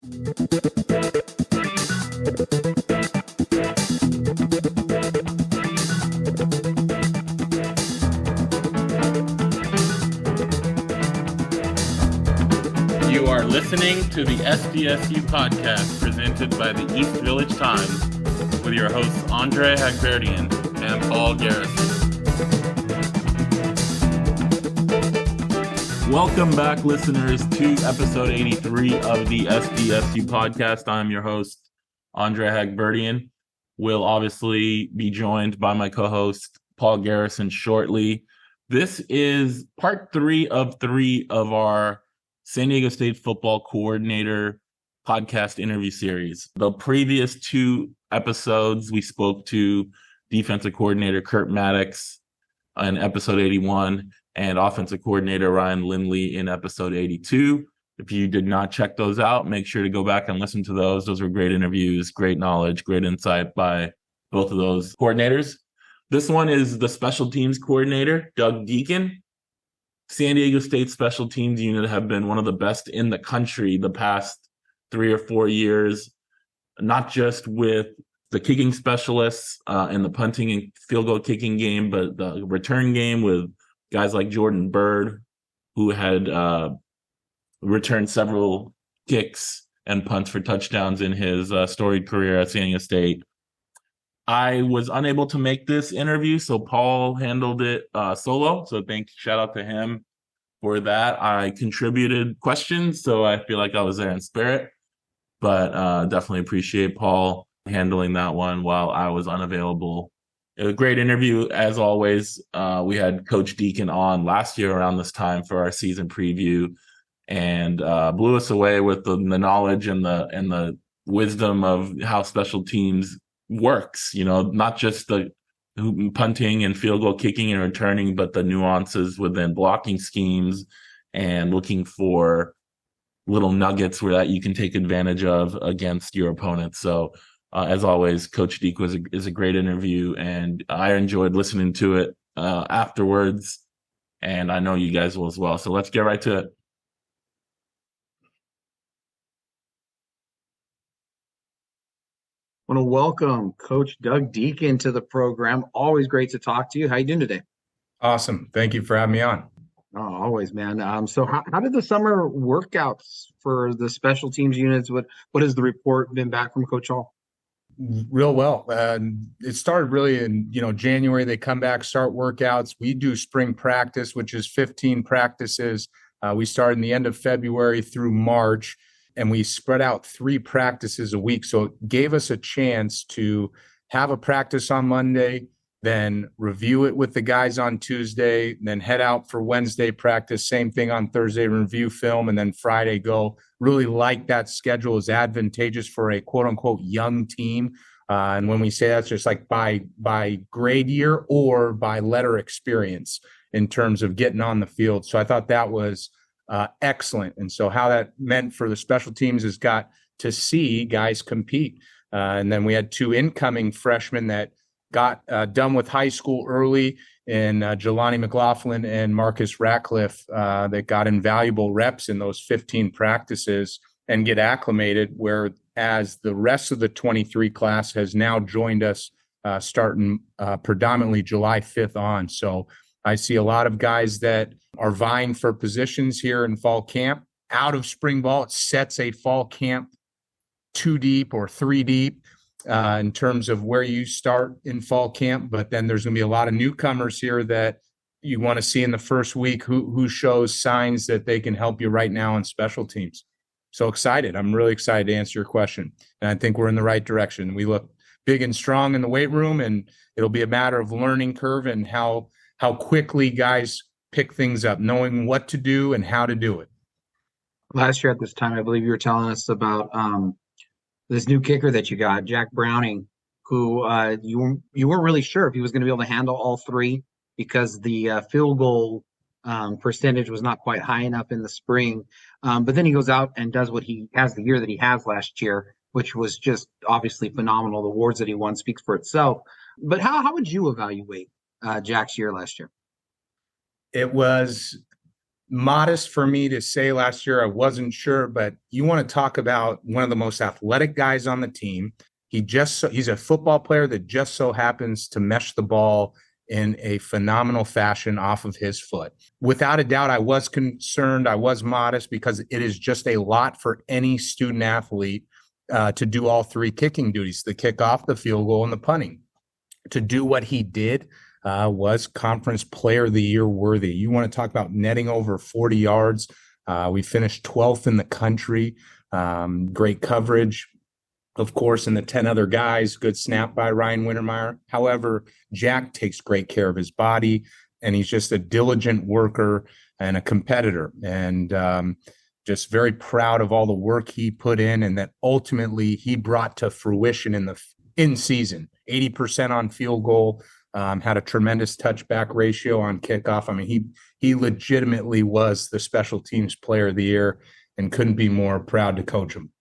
You are listening to the SDSU podcast presented by the East Village Times with your hosts Andre Hagberdian and Paul Garrison. Welcome back, listeners, to episode 83 of the SDSU podcast. I'm your host, Andre Hagberdian. We'll obviously be joined by my co-host, Paul Garrison, shortly. This is part 3 of our San Diego State football coordinator podcast interview series. The previous 2 episodes, we spoke to defensive coordinator Kurt Maddox in episode 81 and offensive coordinator Ryan Lindley in episode 82. If you did not check those out, make sure to go back and listen to those. Those were great interviews, great knowledge, great insight by both of those coordinators. This one is the special teams coordinator, Doug Deakin. San Diego State special teams unit have been one of the best in the country the past 3 or 4 years, not just with the kicking specialists in the punting and field goal kicking game, but the return game with guys like Jordan Byrd, who had returned several kicks and punts for touchdowns in his storied career at San Diego State. I was unable to make this interview, so Paul handled it solo. So shout out to him for that. I contributed questions, so I feel like I was there in spirit, but definitely appreciate Paul handling that one while I was unavailable. It was a great interview, as always. We had Coach Deakin on last year around this time for our season preview, and blew us away with the knowledge and the wisdom of how special teams works. You know, not just the punting and field goal kicking and returning, but the nuances within blocking schemes and looking for little nuggets where that you can take advantage of against your opponent. So as always, Coach Deak is a great interview, and I enjoyed listening to it afterwards, and I know you guys will as well. So let's get right to it. I want to welcome Coach Doug Deakin to the program. Always great to talk to you. How you doing today? Awesome. Thank you for having me on. Oh, always, man. So how did the summer workouts for the special teams units? What has the report been back from Coach Hall? Real well. It started really in January. They come back, start workouts. We do spring practice, which is 15 practices. We started in the end of February through March, and we spread out 3 practices a week. So it gave us a chance to have a practice on Monday, then review it with the guys on Tuesday, then head out for Wednesday practice, same thing on Thursday, review film, and then Friday go. Really like that schedule. Is advantageous for a quote unquote young team. And when we say that's just like by grade year or by letter experience in terms of getting on the field. So I thought that was excellent. And so how that meant for the special teams is got to see guys compete. And then we had 2 incoming freshmen that got done with high school early in Jelani McLaughlin and Marcus Ratcliffe that got invaluable reps in those 15 practices and get acclimated, whereas the rest of the 23 class has now joined us starting predominantly July 5th on. So I see a lot of guys that are vying for positions here in fall camp. Out of spring ball, it sets a fall camp 2 deep or 3 deep. In terms of where you start in fall camp, but then there's going to be a lot of newcomers here that you want to see in the first week who shows signs that they can help you right now on special teams. So excited. I'm really excited to answer your question. And I think we're in the right direction. We look big and strong in the weight room, and it'll be a matter of learning curve and how quickly guys pick things up, knowing what to do and how to do it. Last year at this time, I believe you were telling us about this new kicker that you got, Jack Browning, who you weren't really sure if he was going to be able to handle all 3 because the field goal percentage was not quite high enough in the spring. But then he goes out and does what he has the year that he has last year, which was just obviously phenomenal. The awards that he won speaks for itself. But how would you evaluate Jack's year last year? It was modest for me to say last year. I wasn't sure, but you want to talk about one of the most athletic guys on the team. He's a football player that just so happens to mesh the ball in a phenomenal fashion off of his foot. Without a doubt, I was concerned. I was modest because it is just a lot for any student athlete to do all three kicking duties, the kickoff, the field goal, and the punting. To do what he did was Conference Player of the Year worthy. You want to talk about netting over 40 yards. We finished 12th in the country. Great coverage, of course, and the 10 other guys. Good snap by Ryan Wintermeyer. However, Jack takes great care of his body, and he's just a diligent worker and a competitor. And just very proud of all the work he put in and that ultimately he brought to fruition in season. 80% on field goal, had a tremendous touchback ratio on kickoff. I mean, he legitimately was the special teams player of the year and couldn't be more proud to coach him.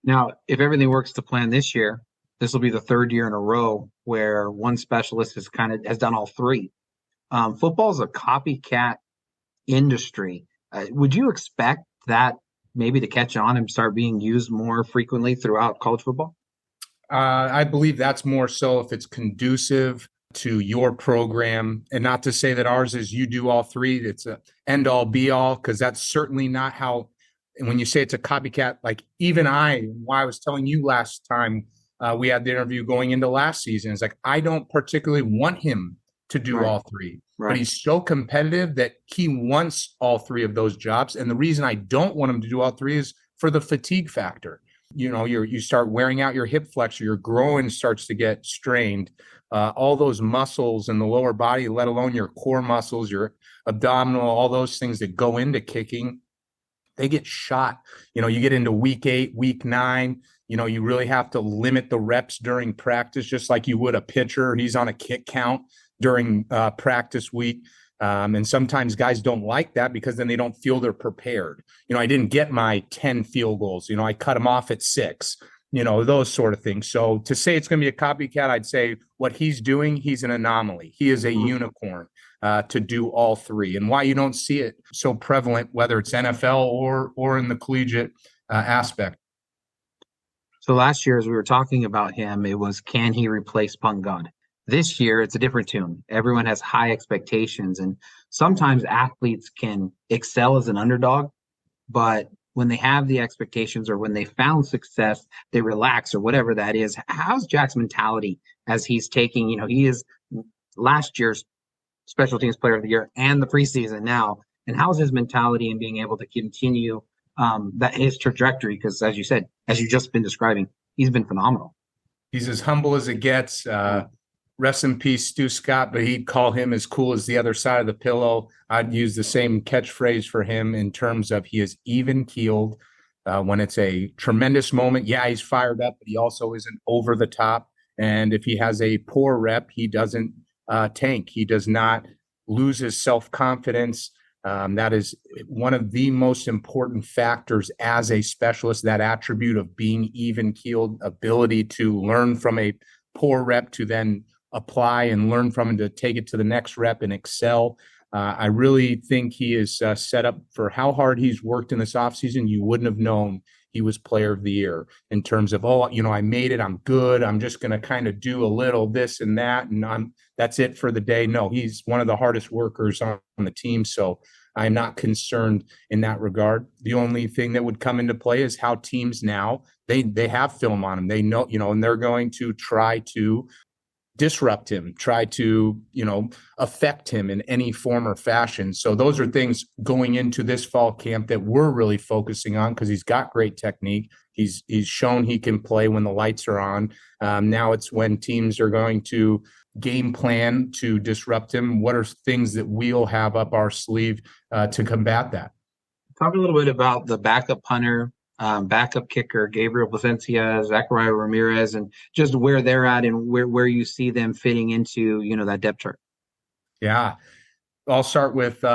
Now, if everything works to plan this year, this will be the third year in a row where one specialist has done all three. Football is a copycat industry. Would you expect that maybe to catch on and start being used more frequently throughout college football? I believe that's more so if it's conducive to your program, and not to say that ours is you do all three. It's a end all be all, because that's certainly not how. And when you say it's a copycat, like even why I was telling you last time we had the interview going into last season, it's like I don't particularly want him to do all three, but he's so competitive that he wants all three of those jobs. And the reason I don't want him to do all three is for the fatigue factor. You know, you start wearing out your hip flexor, your groin starts to get strained, all those muscles in the lower body, let alone your core muscles, your abdominal, all those things that go into kicking, they get shot. You know, you get into week 8, week 9, you know, you really have to limit the reps during practice, just like you would a pitcher. He's on a kick count during practice week. And sometimes guys don't like that because then they don't feel they're prepared. You know, I didn't get my 10 field goals. You know, I cut them off at 6, you know, those sort of things. So to say it's going to be a copycat, I'd say what he's doing, he's an anomaly. He is a unicorn to do all three. And why you don't see it so prevalent, whether it's NFL or in the collegiate aspect. So last year, as we were talking about him, it was, can he replace Punt God? This year, it's a different tune. Everyone has high expectations, and sometimes athletes can excel as an underdog, but when they have the expectations or when they found success, they relax or whatever that is. How's Jack's mentality as he's taking, you know, he is last year's special teams player of the year and the preseason now, and how's his mentality in being able to continue his trajectory? Because as you said, as you've just been describing, he's been phenomenal. He's as humble as it gets. Rest in peace, Stu Scott, but he'd call him as cool as the other side of the pillow. I'd use the same catchphrase for him in terms of he is even-keeled. When it's a tremendous moment, yeah, he's fired up, but he also isn't over the top. And if he has a poor rep, he doesn't tank. He does not lose his self-confidence. That is one of the most important factors as a specialist, that attribute of being even-keeled, ability to learn from a poor rep to then apply and learn from him to take it to the next rep and excel. I really think he is set up for how hard he's worked in this offseason. You wouldn't have known he was player of the year in terms of, oh, you know, I made it, I'm good, I'm just going to kind of do a little this and that, and that's it for the day. No, he's one of the hardest workers on the team, so I'm not concerned in that regard. The only thing that would come into play is how teams now, they have film on him. They know, you know, and they're going to try to disrupt him, try to, you know, affect him in any form or fashion. So those are things going into this fall camp that we're really focusing on, because he's got great technique. He's shown he can play when the lights are on. Now it's when teams are going to game plan to disrupt him. What are things that we'll have up our sleeve to combat that? Talk a little bit about the backup punter, backup kicker, Gabriel Placencia, Zachariah Ramirez, and just where they're at and where you see them fitting into, you know, that depth chart. Yeah. I'll start with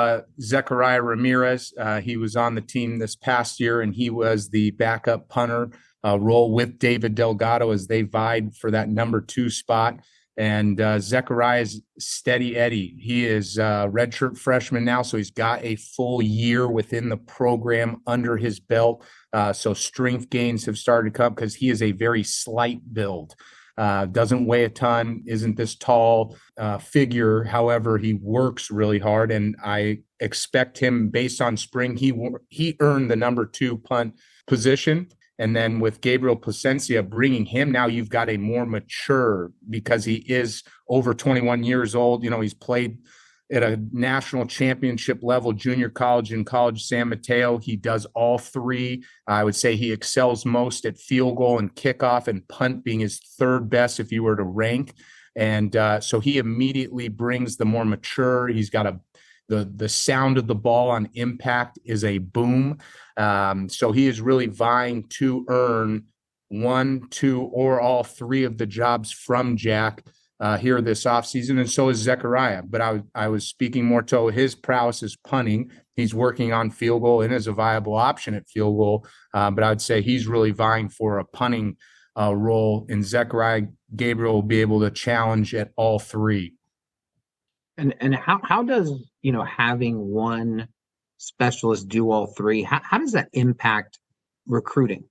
Zachariah Ramirez. He was on the team this past year, and he was the backup punter role with David Delgado as they vied for that number 2 spot. And Zechariah's steady Eddie. He is a redshirt freshman now, so he's got a full year within the program under his belt. So strength gains have started to come because he is a very slight build. Doesn't weigh a ton, isn't this tall figure. However, he works really hard, and I expect him, based on spring, he earned the number 2 punt position. And then with Gabriel Placencia bringing him, now you've got a more mature, because he is over 21 years old. He's played at a national championship level, junior college and college San Mateo. He does all 3. I would say he excels most at field goal and kickoff, and punt being his 3rd best if you were to rank. And so he immediately brings the more mature. He's got the sound of the ball on impact is a boom. So he is really vying to earn 1, 2, or all 3 of the jobs from Jack here this offseason, and so is Zechariah. But I was speaking more to his prowess is punting. He's working on field goal and is a viable option at field goal. But I would say he's really vying for a punting role, and Zechariah Gabriel will be able to challenge at all 3. And how does having one specialist do all 3? How does that impact recruiting?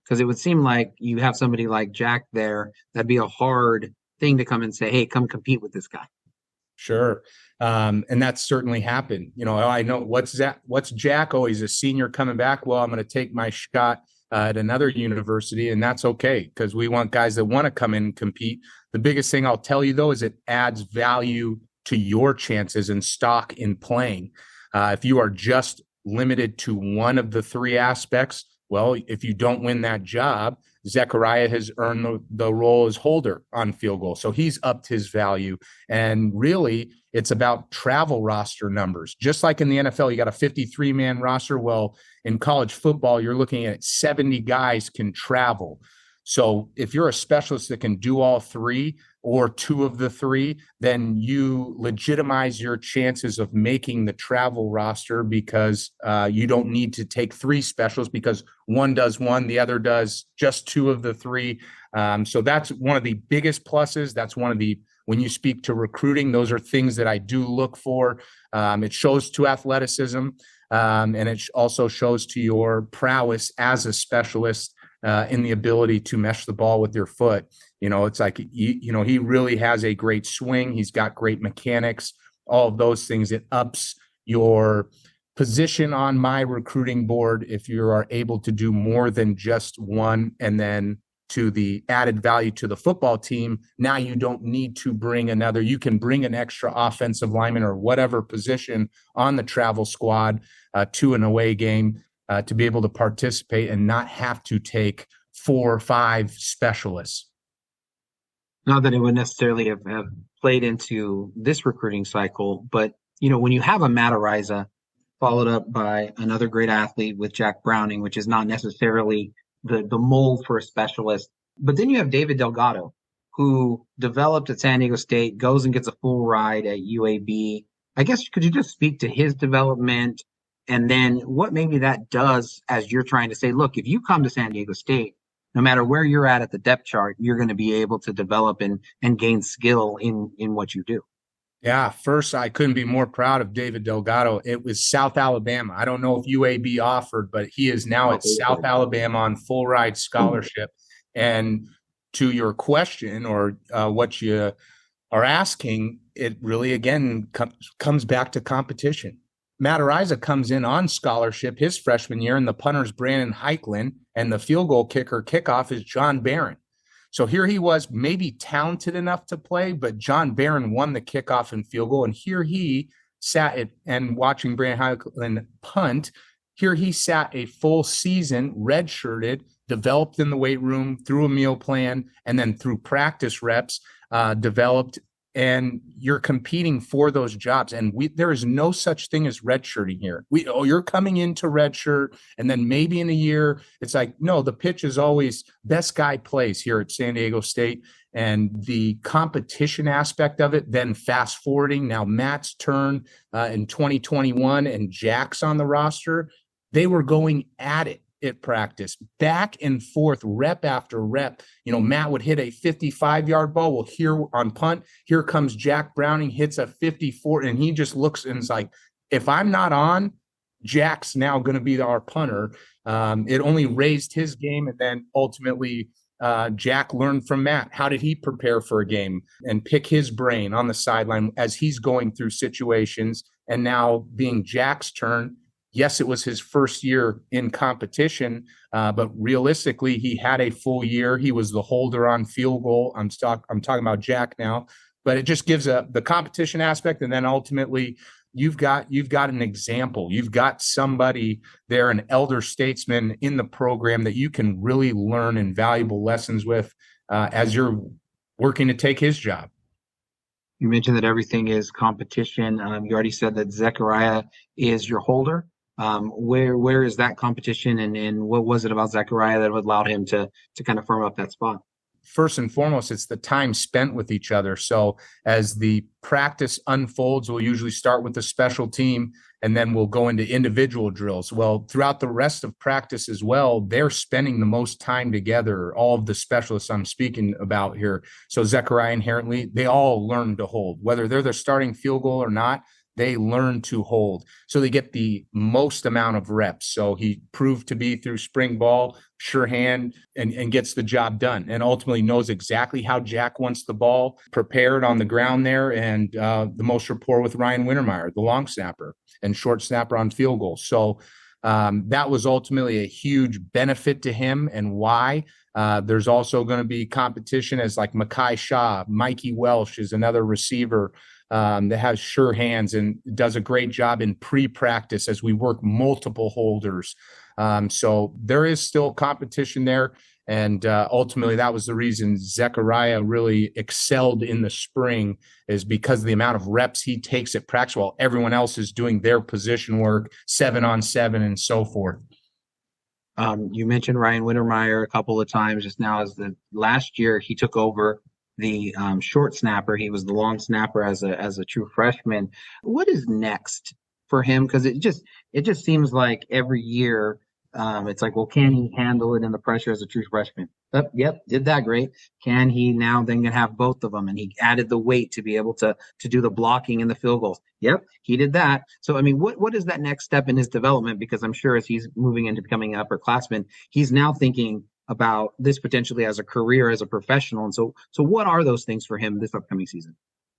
Because it would seem like you have somebody like Jack there, that'd be a hard thing to come and say, hey, come compete with this guy. Sure. And that's certainly happened. I know what's Jack? Oh, he's a senior coming back. Well, I'm going to take my shot at another university, and that's okay, because we want guys that want to come in and compete. The biggest thing I'll tell you, though, is it adds value to your chances and stock in playing. If you are just limited to one of the 3 aspects, well, if you don't win that job, Zechariah has earned the role as holder on field goal. So he's upped his value. And really, it's about travel roster numbers. Just like in the NFL, you got a 53-man roster. Well, in college football, you're looking at 70 guys can travel. So if you're a specialist that can do all 3 or 2 of the 3, then you legitimize your chances of making the travel roster, because you don't need to take 3 specialists, because one does 1, the other does just 2 of the 3. So that's one of the biggest pluses. That's one of the, when you speak to recruiting, those are things that I do look for. It shows to athleticism, and it also shows to your prowess as a specialist in the ability to mesh the ball with your foot. It's like, he really has a great swing. He's got great mechanics, all of those things. It ups your position on my recruiting board if you are able to do more than just one. And then to the added value to the football team, now you don't need to bring another. You can bring an extra offensive lineman or whatever position on the travel squad to an away game to be able to participate and not have to take 4 or 5 specialists. Not that it would necessarily have played into this recruiting cycle, but when you have a Matt Ariza followed up by another great athlete with Jack Browning, which is not necessarily the mold for a specialist, but then you have David Delgado, who developed at San Diego State, goes and gets a full ride at UAB. I guess, could you just speak to his development, and then what maybe that does as you're trying to say, look, if you come to San Diego State, no matter where you're at the depth chart, you're going to be able to develop and gain skill in what you do. Yeah, first, I couldn't be more proud of David Delgado. It was South Alabama. I don't know if UAB offered, but he is now at South Alabama on full ride scholarship. And to your question, or what you are asking, it really, again, comes back to competition. Matt Ariza comes in on scholarship his freshman year, and the punter's Brandon Heiklin, and the field goal kicker kickoff is John Barron. So here he was, maybe talented enough to play, but John Barron won the kickoff and field goal. And here he sat and watching Brandon Heiklin punt, here he sat a full season, redshirted, developed in the weight room, through a meal plan, and then through practice reps, developed. And you're competing for those jobs. And there is no such thing as redshirting here. You're coming into redshirt, and then maybe in a year, it's like, no, the pitch is always best guy plays here at San Diego State. And the competition aspect of it, then fast forwarding, now Matt's turn in 2021 and Jack's on the roster, they were going at it at practice, back and forth, rep after rep. Matt would hit a 55-yard ball. Well, here on punt, here comes Jack Browning, hits a 54, and he just looks and is like, if I'm not on, Jack's now going to be our punter. It only raised his game, and then ultimately Jack learned from Matt. How did he prepare for a game and pick his brain on the sideline as he's going through situations? And now being Jack's turn, yes, it was his first year in competition, but realistically, he had a full year. He was the holder on field goal. I'm talking about Jack now, but it just gives the competition aspect, and then ultimately you've got an example. You've got somebody there, an elder statesman in the program that you can really learn invaluable lessons with as you're working to take his job. You mentioned that everything is competition. You already said that Zechariah is your holder. Where is that competition, and what was it about Zechariah that allowed him to kind of firm up that spot? First and foremost, it's the time spent with each other. So as the practice unfolds, we'll usually start with the special team, and then we'll go into individual drills. Well, throughout the rest of practice as well, they're spending the most time together, all of the specialists I'm speaking about here. So Zechariah inherently, they all learn to hold. Whether they're the starting field goal or not, they learn to hold. So they get the most amount of reps. So he proved to be, through spring ball, sure hand, and gets the job done, and ultimately knows exactly how Jack wants the ball prepared on the ground there, and the most rapport with Ryan Wintermeyer, the long snapper and short snapper on field goal. So that was ultimately a huge benefit to him. And why? There's also going to be competition as like Mekhi Shaw. Mikey Welsh is another receiver that has sure hands and does a great job in pre-practice as we work multiple holders. So there is still competition there. And ultimately, that was the reason Zechariah really excelled in the spring, is because of the amount of reps he takes at practice while everyone else is doing their position work, 7-on-7 and so forth. You mentioned Ryan Wintermeyer a couple of times just now. As the last year he took over the short snapper, he was the long snapper as a true freshman. What is next for him? Because it just seems like every year it's like, well, can he handle it in the pressure as a true freshman? Yep, did that great. Can he now then can have both of them? And he added the weight to be able to do the blocking and the field goals. Yep, he did that. So, I mean, what is that next step in his development? Because I'm sure as he's moving into becoming an upperclassman, he's now thinking about this potentially as a career, as a professional. And so what are those things for him this upcoming season?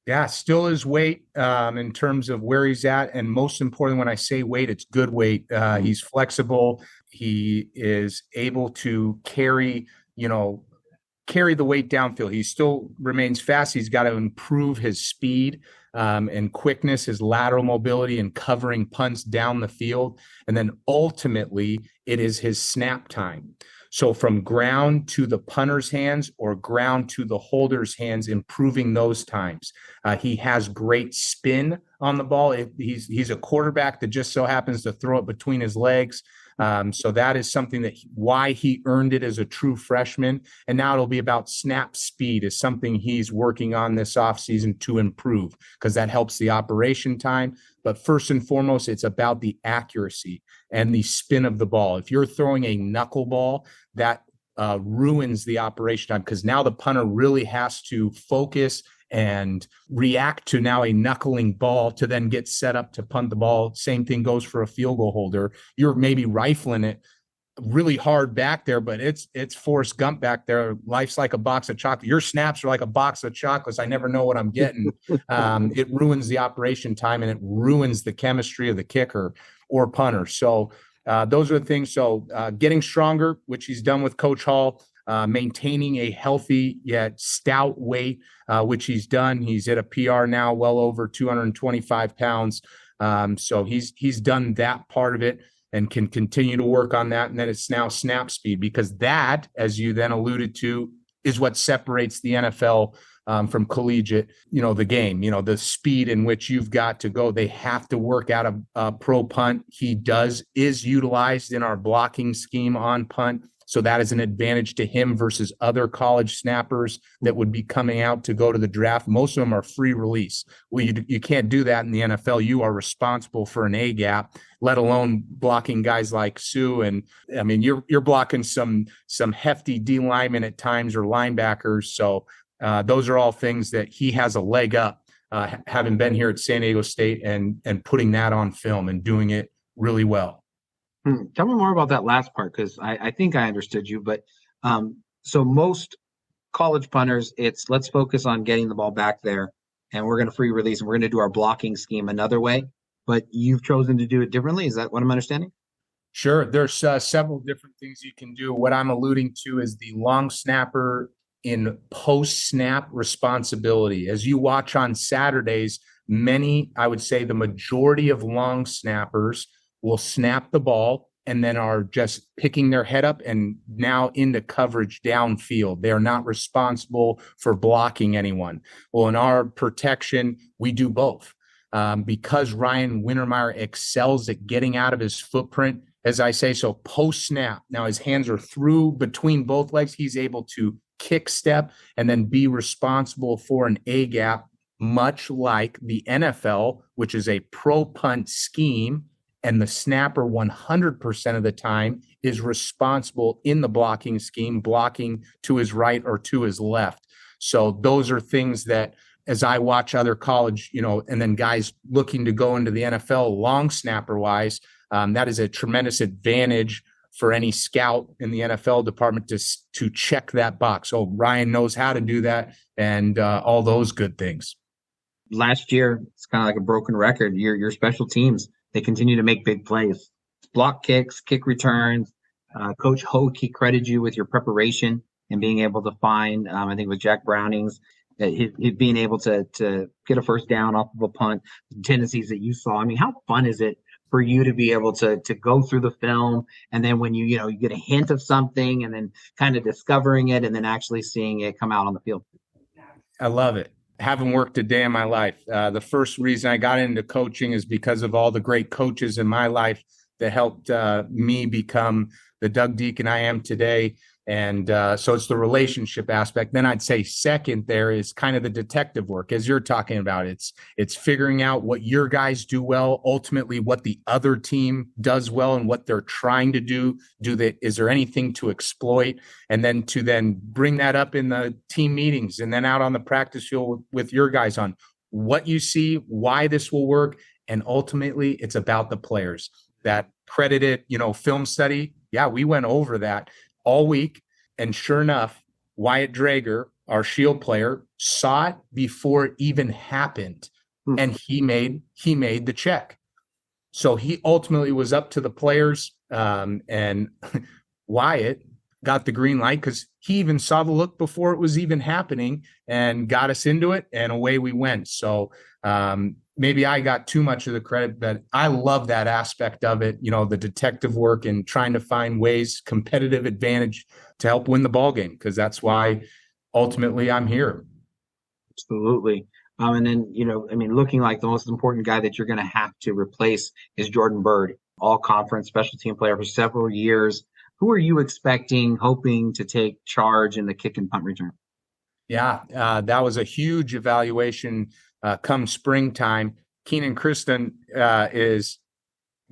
Yeah, still his weight in terms of where he's at. And most important, when I say weight, it's good weight. He's flexible. He is able to carry the weight downfield. He still remains fast. He's got to improve his speed and quickness, his lateral mobility, and covering punts down the field. And then ultimately, it is his snap time. So from ground to the punter's hands or ground to the holder's hands, improving those times. He has great spin on the ball. He's a quarterback that just so happens to throw it between his legs. So that is something why he earned it as a true freshman. And now it'll be about snap speed, is something he's working on this offseason to improve, because that helps the operation time. But first and foremost, it's about the accuracy and the spin of the ball. If you're throwing a knuckleball, that ruins the operation time, because now the punter really has to focus and react to now a knuckling ball to then get set up to punt the ball. Same thing goes for a field goal holder. You're maybe rifling it really hard back there, but it's Forrest Gump back there. Life's like a box of chocolate. Your snaps are like a box of chocolates. I never know what I'm getting. It ruins the operation time, and it ruins the chemistry of the kicker or punter. So those are the things. So getting stronger, which he's done with Coach Hall, maintaining a healthy yet stout weight, which he's done. He's at a PR now, well over 225 pounds. So he's done that part of it and can continue to work on that. And then it's now snap speed, because that, as you then alluded to, is what separates the NFL from collegiate, the game, the speed in which you've got to go. They have to work out a pro punt. He is utilized in our blocking scheme on punt. So that is an advantage to him versus other college snappers that would be coming out to go to the draft. Most of them are free release. Well, you can't do that in the NFL. You are responsible for an A gap, let alone blocking guys like Sue. And I mean, you're blocking some hefty D linemen at times or linebackers. So those are all things that he has a leg up, having been here at San Diego State and putting that on film and doing it really well. Tell me more about that last part, because I think I understood you. But so most college punters, it's let's focus on getting the ball back there, and we're going to free release, and we're going to do our blocking scheme another way. But you've chosen to do it differently. Is that what I'm understanding? Sure. There's several different things you can do. What I'm alluding to is the long snapper in post-snap responsibility. As you watch on Saturdays, I would say the majority of long snappers will snap the ball and then are just picking their head up and now into coverage downfield. They are not responsible for blocking anyone. Well, in our protection, we do both. Because Ryan Wintermeyer excels at getting out of his footprint, as I say, so post-snap, now his hands are through between both legs. He's able to kick step and then be responsible for an A-gap, much like the NFL, which is a pro punt scheme. And the snapper 100% of the time is responsible in the blocking scheme, blocking to his right or to his left. So those are things that, as I watch other college, and then guys looking to go into the NFL long snapper wise, that is a tremendous advantage for any scout in the NFL department to check that box. Oh, Ryan knows how to do that, and all those good things. Last year, it's kind of like a broken record. Your special teams, they continue to make big plays, block kicks, kick returns. Coach Hoke, he credited you with your preparation and being able to find, I think with Jack Browning's, he being able to get a first down off of a punt, the tendencies that you saw. I mean, how fun is it for you to be able to go through the film, and then when you get a hint of something and then kind of discovering it and then actually seeing it come out on the field? I love it. Haven't worked a day in my life. The first reason I got into coaching is because of all the great coaches in my life that helped me become the Doug Deakin I am today. And so it's the relationship aspect. Then I'd say second there is kind of the detective work, as you're talking about. It's figuring out what your guys do well, ultimately what the other team does well and what they're trying to do. Is there anything to exploit? And then to bring that up in the team meetings and then out on the practice field with your guys on what you see, why this will work. And ultimately it's about the players. That credited, film study. Yeah, we went over that all week. And sure enough, Wyatt Drager, our Shield player, saw it before it even happened. And he made the check. So he ultimately was up to the players. And Wyatt got the green light because he even saw the look before it was even happening and got us into it. And away we went. So maybe I got too much of the credit, but I love that aspect of it, the detective work and trying to find ways, competitive advantage to help win the ball game, because that's why ultimately I'm here. Absolutely. And then, looking like the most important guy that you're going to have to replace is Jordan Byrd, all conference special team player for several years. Who are you expecting, hoping to take charge in the kick and punt return? Yeah, that was a huge evaluation come springtime. Keenan Kristen is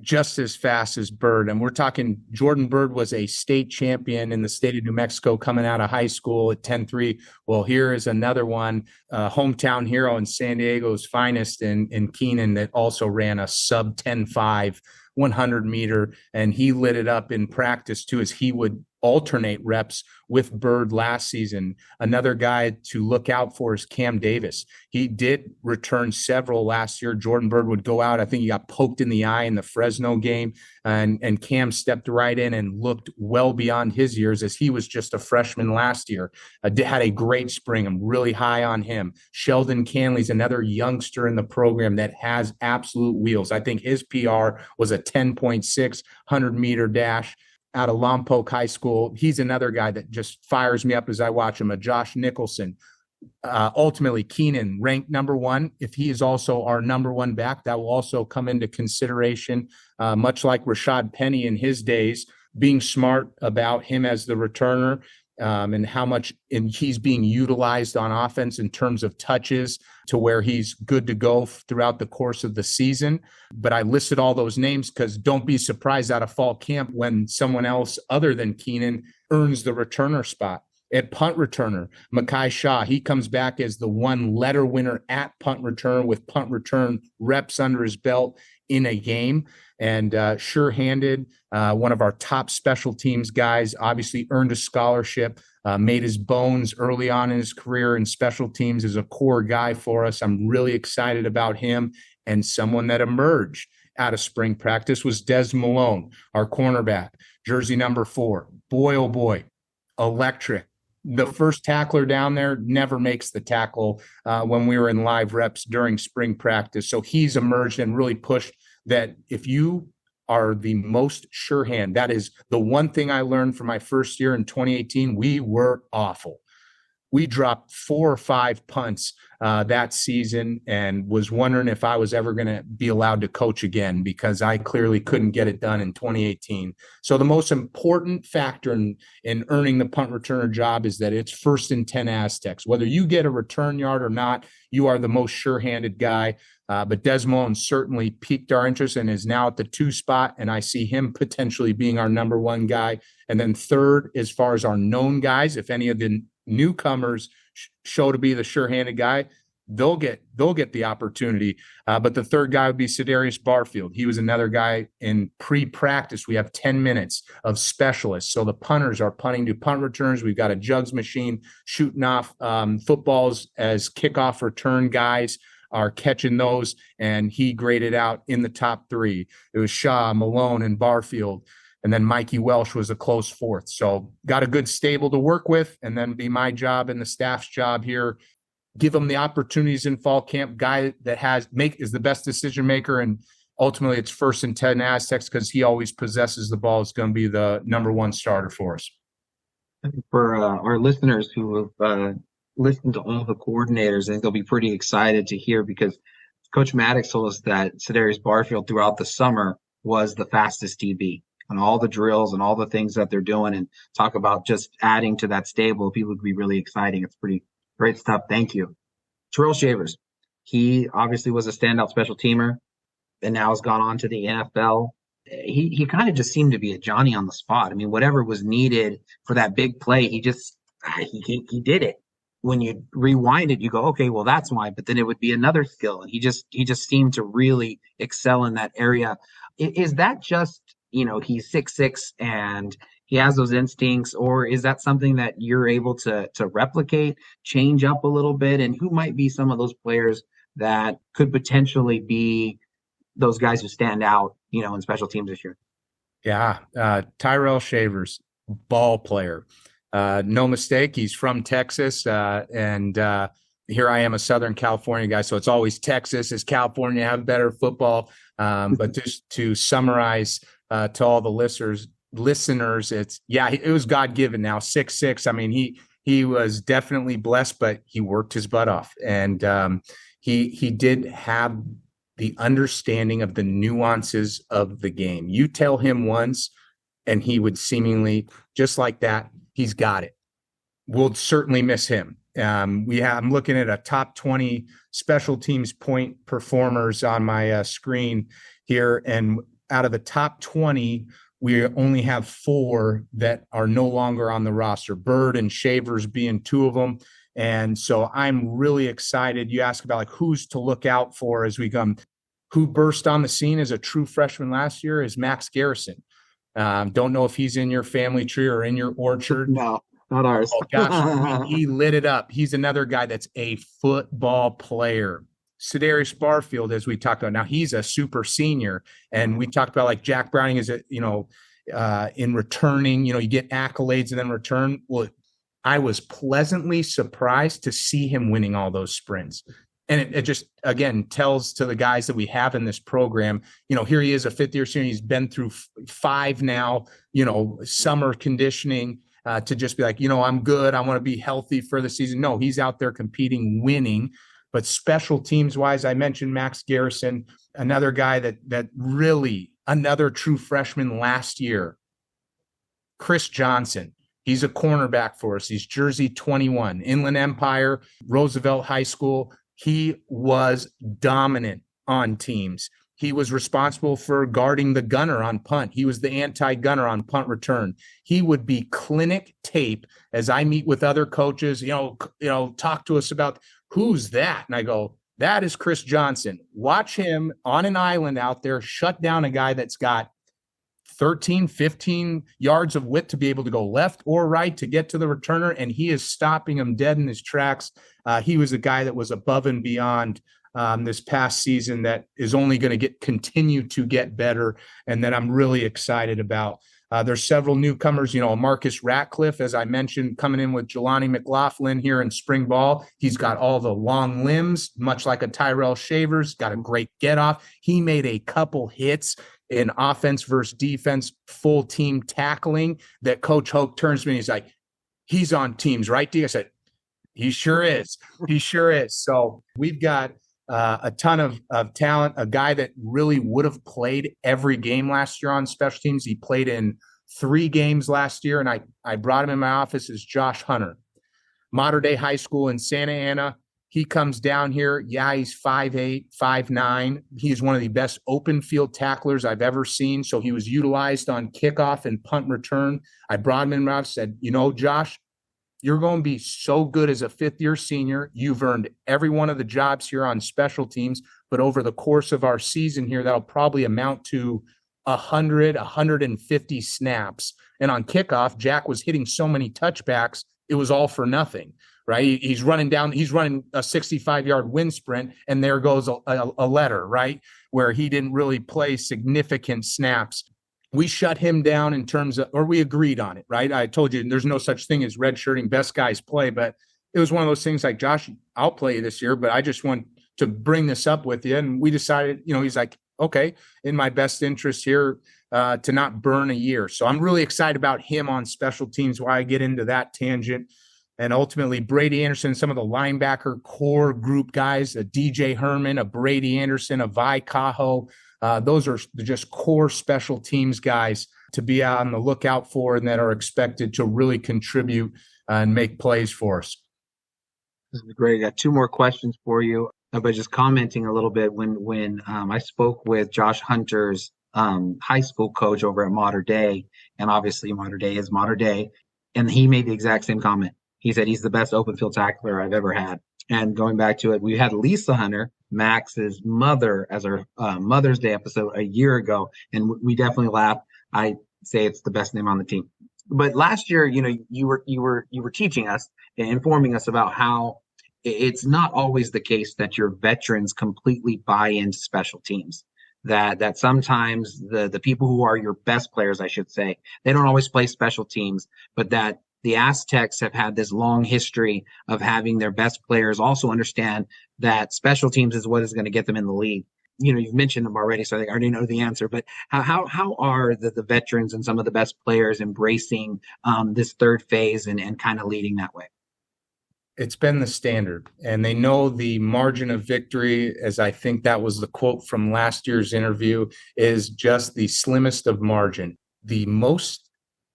just as fast as Byrd. And we're talking Jordan Byrd was a state champion in the state of New Mexico coming out of high school at 10-3. Well, here is another one, hometown hero in San Diego's finest in Keenan that also ran a sub 10-5 100 meter. And he lit it up in practice too, as he would alternate reps with Byrd last season. Another guy to look out for is Cam Davis. He did return several last year. Jordan Byrd would go out. I think he got poked in the eye in the Fresno game, and Cam stepped right in and looked well beyond his years, as he was just a freshman last year. Had a great spring. I'm really high on him. Sheldon Canley's another youngster in the program that has absolute wheels. I think his PR was a 10.6 100-meter dash out of Lompoc High School. He's another guy that just fires me up as I watch him. A Josh Nicholson, ultimately Keenan ranked number one. If he is also our number one back, that will also come into consideration, much like Rashad Penny in his days, being smart about him as the returner, and how much he's being utilized on offense in terms of touches to where he's good to go throughout the course of the season. But I listed all those names because don't be surprised out of fall camp when someone else other than Keenan earns the returner spot. At punt returner, Mekhi Shaw, he comes back as the one letter winner at punt return with punt return reps under his belt in a game, and sure-handed, one of our top special teams guys, obviously earned a scholarship, made his bones early on in his career in special teams as a core guy for us. I'm really excited about him. And someone that emerged out of spring practice was Des Malone, our cornerback, jersey number 4. Boy, oh boy, electric. The first tackler down there never makes the tackle when we were in live reps during spring practice. So he's emerged and really pushed that if you are the most sure hand, that is the one thing I learned from my first year in 2018. We were awful. We dropped 4 or 5 punts that season and was wondering if I was ever going to be allowed to coach again because I clearly couldn't get it done in 2018. So the most important factor in earning the punt returner job is that it's 1st and 10 Aztecs. Whether you get a return yard or not, you are the most sure-handed guy. But Des Malone certainly piqued our interest and is now at the 2 spot, and I see him potentially being our number 1 guy. And then third, as far as our known guys, if any of the newcomers show to be the sure-handed guy, they'll get the opportunity. But the third guy would be Cedarius Barfield. He was another guy in pre-practice. We have 10 minutes of specialists. So the punters are punting to punt returns. We've got a jugs machine shooting off footballs as kickoff return guys are catching those, and he graded out in the top 3. It was Shaw, Malone, and Barfield. And then Mikey Welsh was a close 4th. So got a good stable to work with, and then be my job and the staff's job here. Give them the opportunities in fall camp. Guy that is the best decision maker, and ultimately it's 1st and 10 Aztecs because he always possesses the ball. Is going to be the number 1 starter for us. For our listeners who have listened to all the coordinators, I think they'll be pretty excited to hear because Coach Maddox told us that Cedarius Barfield throughout the summer was the fastest DB. On all the drills and all the things that they're doing, and talk about just adding to that stable. People would be really exciting. It's pretty great stuff. Thank you. Tyrell Shavers. He obviously was a standout special teamer and now has gone on to the NFL. He kind of just seemed to be a Johnny on the spot. I mean, whatever was needed for that big play, he did it. When you rewind it, you go, okay, well, that's why. But then it would be another skill. And he just seemed to really excel in that area. Is that just, he's 6'6" and he has those instincts, or is that something that you're able to replicate, change up a little bit? And who might be some of those players that could potentially be those guys who stand out, in special teams this year? Yeah. Tyrell Shavers, ball player. No mistake. He's from Texas. And here I am, a Southern California guy. So it's always Texas. Is California have better football? But just to summarize, to all the listeners, it was God-given now, 6'6". I mean, he was definitely blessed, but he worked his butt off. And he did have the understanding of the nuances of the game. You tell him once, and he would seemingly, just like that, he's got it. We'll certainly miss him. I'm looking at a top 20 special teams point performers on my screen here, and out of the top 20, we only have 4 that are no longer on the roster, Byrd and Shavers being 2 of them. And so I'm really excited. You ask about who's to look out for as we come. Who burst on the scene as a true freshman last year is Max Garrison. Don't know if he's in your family tree or in your orchard. No, not ours. Oh, gosh, he lit it up. He's another guy that's a football player. Cedarius Barfield, as we talked about, now he's a super senior, and we talked about Jack Browning is in returning, you get accolades and then return. Well, I was pleasantly surprised to see him winning all those sprints. And it just, again, tells to the guys that we have in this program, here he is, a 5th-year senior. He's been through 5 now, summer conditioning. to just be like, I'm good. I want to be healthy for the season. No, he's out there competing, winning. But special teams wise, I mentioned Max Garrison, another guy that really, another true freshman last year. Chris Johnson, he's a cornerback for us. He's Jersey 21, Inland Empire, Roosevelt High School. He was dominant on teams. He was responsible for guarding the gunner on punt. He was the anti-gunner on punt return. He would be clinic tape as I meet with other coaches, talk to us about who's that? And I go, that is Chris Johnson. Watch him on an island out there, shut down a guy that's got 13, 15 yards of width to be able to go left or right to get to the returner, and he is stopping him dead in his tracks. He was a guy that was above and beyond this past season that is only going to continue to get better, and that I'm really excited about. There's several newcomers, Marcus Ratcliffe, as I mentioned, coming in with Jelani McLaughlin here in spring ball. He's got all the long limbs, much like a Tyrell Shavers, got a great get off. He made a couple hits in offense versus defense, full team tackling that Coach Hoke turns to me and he's like, he's on teams, right, D? I said, he sure is. He sure is. So we've got a ton of talent, a guy that really would have played every game last year on special teams. He played in 3 games last year, and I brought him in my office as Josh Hunter. Mater Dei High School in Santa Ana. He comes down here. Yeah, he's 5'8", 5'9". He's one of the best open field tacklers I've ever seen. So he was utilized on kickoff and punt return. I brought him in my office, said, Josh, you're going to be so good as a fifth-year senior. You've earned every one of the jobs here on special teams, but over the course of our season here, that'll probably amount to 100, 150 snaps. And on kickoff, Jack was hitting so many touchbacks, it was all for nothing, right? He's running a 65-yard wind sprint, and there goes a letter, right, where he didn't really play significant snaps. We shut him down in terms of, or we agreed on it, right? I told you there's no such thing as redshirting, best guys play, but it was one of those things like, Josh, I'll play you this year, but I just want to bring this up with you. And we decided, he's like, okay, in my best interest here to not burn a year. So I'm really excited about him on special teams, why I get into that tangent. And ultimately, Brady Anderson, some of the linebacker core group guys, a DJ Herman, a Brady Anderson, a Vi Cajo, those are just core special teams guys to be on the lookout for and that are expected to really contribute and make plays for us. This is great. I got 2 more questions for you, but just commenting a little bit when I spoke with Josh Hunter's high school coach over at Mater Dei, and obviously Mater Dei is Mater Dei, and he made the exact same comment. He said he's the best open field tackler I've ever had. And going back to it, we had Lisa Hunter, Max's mother, as our Mother's Day episode a year ago, and we definitely laughed. I say it's the best name on the team. But last year, you were teaching us and informing us about how it's not always the case that your veterans completely buy into special teams. That sometimes the people who are your best players, I should say, they don't always play special teams, but that the Aztecs have had this long history of having their best players also understand that special teams is what is going to get them in the league. You've mentioned them already, so I think I already know the answer, but how are the veterans and some of the best players embracing this third phase and kind of leading that way? It's been the standard, and they know the margin of victory, as I think that was the quote from last year's interview, is just the slimmest of margin. The most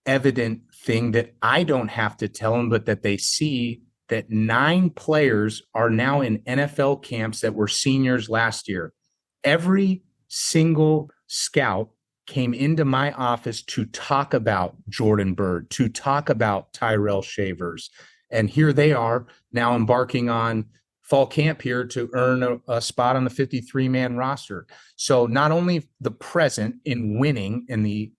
evident thing that I don't have to tell them, but that they see, that 9 players are now in NFL camps that were seniors last year. Every single scout came into my office to talk about Jordan Byrd, to talk about Tyrell Shavers. And here they are now embarking on fall camp here to earn a spot on the 53-man roster. So not only the present in winning and the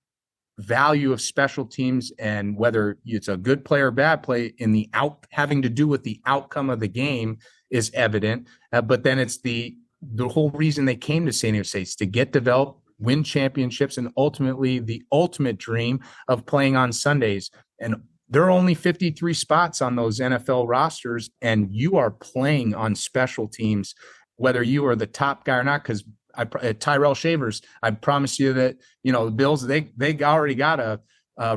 value of special teams and whether it's a good play or bad play in the having to do with the outcome of the game is evident. But then it's the whole reason they came to San Diego State is to get developed, win championships, and ultimately the ultimate dream of playing on Sundays. And there are only 53 spots on those NFL rosters, and you are playing on special teams, whether you are the top guy or not, because Tyrell Shavers, I promise you that, the Bills, they already got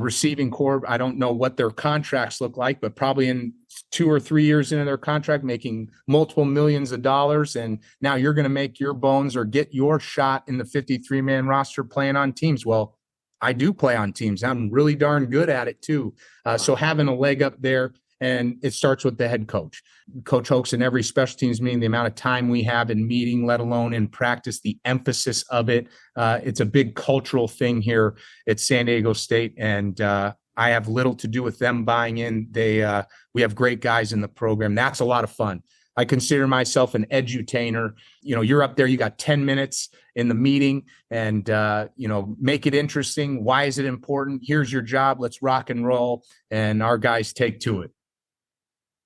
receiving corps. I don't know what their contracts look like, but probably in 2 or 3 years into their contract, making multiple millions of dollars. And now you're going to make your bones or get your shot in the 53-man roster playing on teams. Well, I do play on teams. I'm really darn good at it too. So having a leg up there, and it starts with the head coach. Coach Hoke's in every special teams meeting, the amount of time we have in meeting, let alone in practice, the emphasis of it. It's a big cultural thing here at San Diego State, and I have little to do with them buying in. We have great guys in the program. That's a lot of fun. I consider myself an edutainer. You're up there, you got 10 minutes in the meeting, and, make it interesting. Why is it important? Here's your job. Let's rock and roll. And our guys take to it.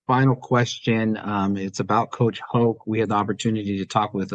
Final question. It's about Coach Hoke. We had the opportunity to talk with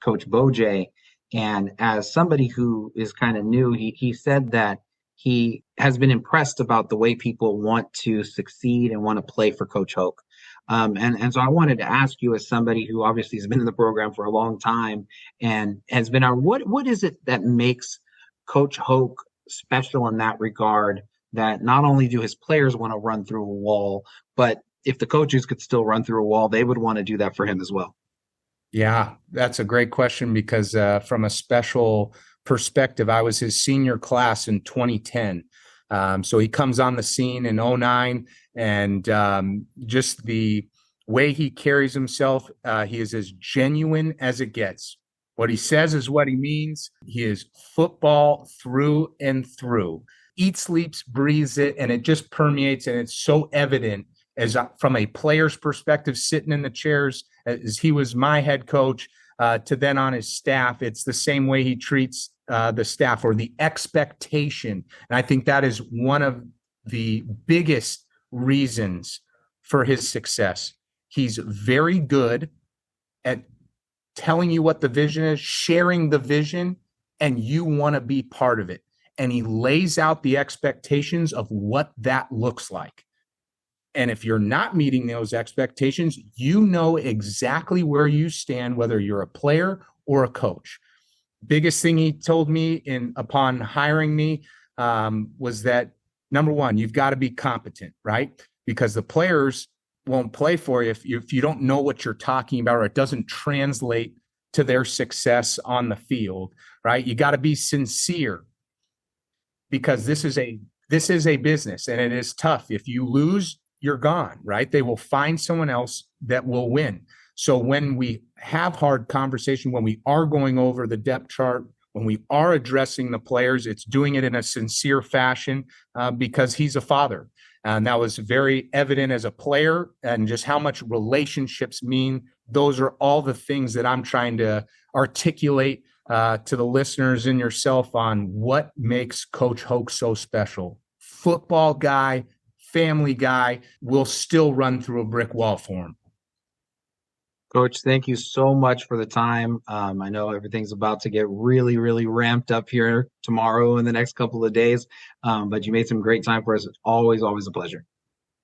Coach Bojay, and as somebody who is kind of new, he said that he has been impressed about the way people want to succeed and want to play for Coach Hoke. And so I wanted to ask you, as somebody who obviously has been in the program for a long time and has been what is it that makes Coach Hoke special in that regard, that not only do his players want to run through a wall, but if the coaches could still run through a wall, they would want to do that for him as well? Yeah, that's a great question, because from a special perspective, I was his senior class in 2010. So he comes on the scene in 2009, and just the way he carries himself, he is as genuine as it gets. What he says is what he means. He is football through and through. Eats, sleeps, breathes it, and it just permeates, and it's so evident as from a player's perspective, sitting in the chairs as he was my head coach, to then on his staff. It's the same way he treats the staff, or the expectation. And I think that is one of the biggest reasons for his success. He's very good at telling you what the vision is, sharing the vision, and you want to be part of it. And he lays out the expectations of what that looks like. And if you're not meeting those expectations, you know exactly where you stand, whether you're a player or a coach. Biggest thing he told me upon hiring me was that, number one, you've got to be competent, right? Because the players won't play for you if you don't know what you're talking about, or it doesn't translate to their success on the field, right? You got to be sincere, because this is a business, and it is tough. If you lose, you're gone, right? They will find someone else that will win. So when we have hard conversation, when we are going over the depth chart, when we are addressing the players, it's doing it in a sincere fashion, because he's a father. And that was very evident as a player, and just how much relationships mean. Those are all the things that I'm trying to articulate to the listeners and yourself on what makes Coach Hoke so special. Football guy, family guy, will still run through a brick wall for him. Coach, thank you so much for the time. I know everything's about to get really, really ramped up here tomorrow and the next couple of days, but you made some great time for us. It's always, always a pleasure.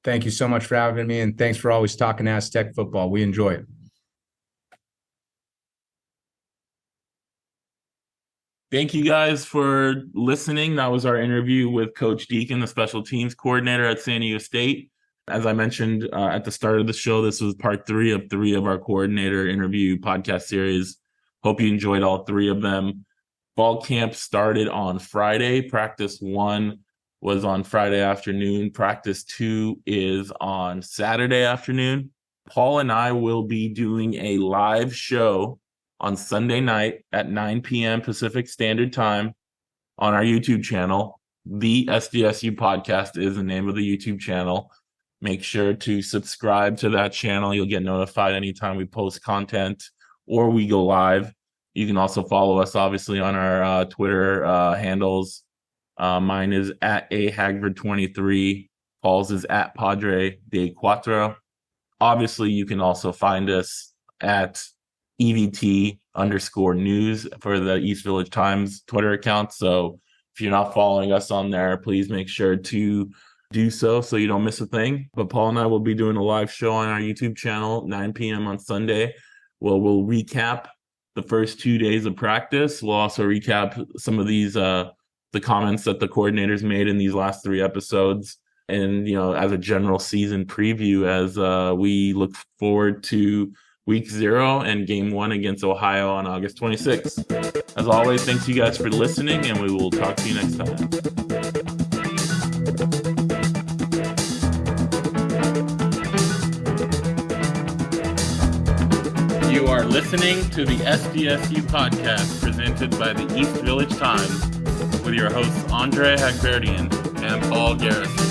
Thank you so much for having me, and thanks for always talking Aztec football. We enjoy it. Thank you guys for listening. That was our interview with Coach Deakin, the special teams coordinator at San Diego State. As I mentioned at the start of the show, this was part 3 of our coordinator interview podcast series. Hope you enjoyed all 3 of them. Fall camp started on Friday. Practice 1 was on Friday afternoon. Practice 2 is on Saturday afternoon. Paul and I will be doing a live show on Sunday night at 9 p.m. Pacific Standard Time on our YouTube channel. The SDSU Podcast is the name of the YouTube channel. Make sure to subscribe to that channel. You'll get notified anytime we post content or we go live. You can also follow us, obviously, on our Twitter handles. Mine is at ahagford23. Paul's is at Padre de Cuatro. Obviously, you can also find us at EVT_news for the East Village Times Twitter account. So if you're not following us on there, please make sure to do so you don't miss a thing. But Paul and I will be doing a live show on our YouTube channel, 9 p.m. on Sunday. We'll recap the first 2 days of practice. We'll also recap some of these the comments that the coordinators made in these last 3 episodes, and as a general season preview as we look forward to week 0 and game 1 against Ohio on August 26th. As always, thanks you guys for listening, and we will talk to you next time. You are listening to the SDSU podcast presented by the East Village Times with your hosts Andre Hagberdian and Paul Garrison.